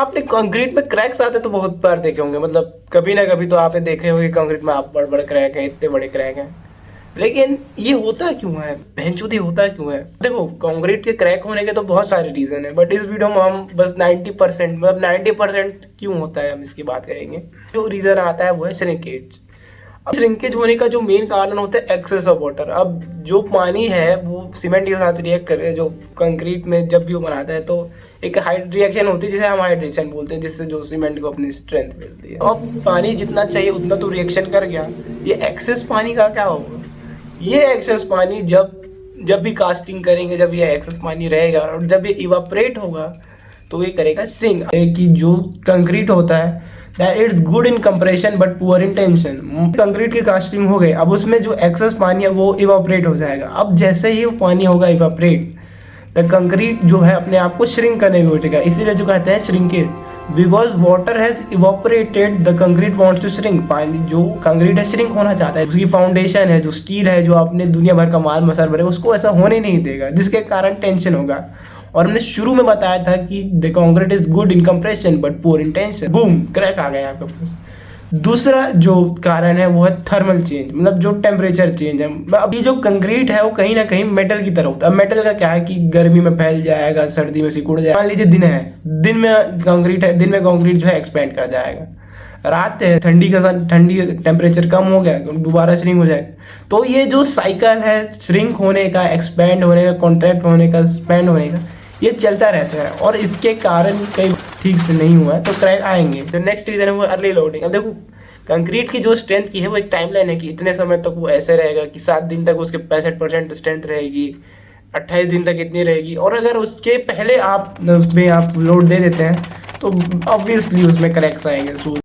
आपने कंक्रीट में क्रैक्स आते तो बहुत बार देखे होंगे, मतलब कभी ना कभी तो आपने देखे होंगे कंक्रीट में आप बड़े बड़े क्रैक हैं, इतने बड़े क्रैक हैं। लेकिन ये होता क्यों है, बहनचोदी होता क्यों है? देखो, कंक्रीट के क्रैक होने के तो बहुत सारे रीजन है, बट इस वीडियो में हम बस 90% मतलब 90% क्यों होता है हम इसकी बात करेंगे। जो रीजन आता है वो है श्रिंकेज। अब श्रिंकेज होने का जो मेन कारण होता है एक्सेस ऑफ वाटर। अब जो पानी है वो सीमेंट के साथ रिएक्ट करे, जो कंक्रीट में जब भी वो बनाता है तो एक हाइड रिएक्शन होती है जिसे हम हाइड्रेशन बोलते हैं, जिससे जो सीमेंट को अपनी स्ट्रेंथ मिलती है। अब पानी जितना चाहिए उतना तो रिएक्शन कर गया, ये एक्सेस पानी का क्या होगा? ये एक्सेस पानी जब जब भी कास्टिंग करेंगे, जब ये एक्सेस पानी रहेगा और जब ये इवापरेट होगा तो ये करेगा श्रिंक। कि जो कंक्रीट होता है that it's good in compression but poor in tension. Concrete की कास्टिंग हो गई, अब उसमें जो एक्सेस पानी है वो इवापरेट हो जाएगा। अब जैसे ही वो पानी होगा इवापरेट, द कंक्रीट जो है अपने आप को श्रिंक करने की उठेगा, इसीलिए जो कहते हैं shrinkage. Because water has evaporated the concrete wants to shrink. पानी जो कंक्रीट है श्रिंक होना चाहता है, उसकी फाउंडेशन है जो स्टील है, जो आपने दुनिया भर का माल मसाल भरे, उसको ऐसा होने नहीं देगा, जिसके कारण टेंशन होगा। और हमने शुरू में बताया था कि the concrete is good in compression but poor in tension. Boom, crack आ गया आपके पास। दूसरा जो कारण है वो है थर्मल चेंज, मतलब जो टेम्परेचर चेंज है। अभी जो कंक्रीट है वो कहीं ना कहीं मेटल की तरह होता है। अब मेटल का क्या है कि गर्मी में फैल जाएगा, सर्दी में सिकुड़ जाएगा। मान लीजिए दिन है, दिन में कंक्रीट है, दिन में कंक्रीट जो है एक्सपेंड कर जाएगा। रात है, ठंडी का ठंडी टेम्परेचर कम हो गया, दोबारा श्रिंक हो जाएगा। तो ये जो साइकिल है श्रिंक होने का, एक्सपेंड होने का, कॉन्ट्रैक्ट होने का, स्पेंड होने का, ये चलता रहता है और इसके कारण कई ठीक से नहीं हुआ है तो क्रैक आएंगे। तो नेक्स्ट रीजन है वो अर्ली लोडिंग। अब देखो, कंक्रीट की जो स्ट्रेंथ की है वो एक टाइमलाइन है कि इतने समय तक वो ऐसे रहेगा, कि 7 दिन तक उसके 65% स्ट्रेंथ रहेगी, 28 दिन तक इतनी रहेगी। और अगर उसके पहले आप उसमें आप लोड दे देते हैं तो ऑब्वियसली उसमें क्रैक्स आएंगे। सो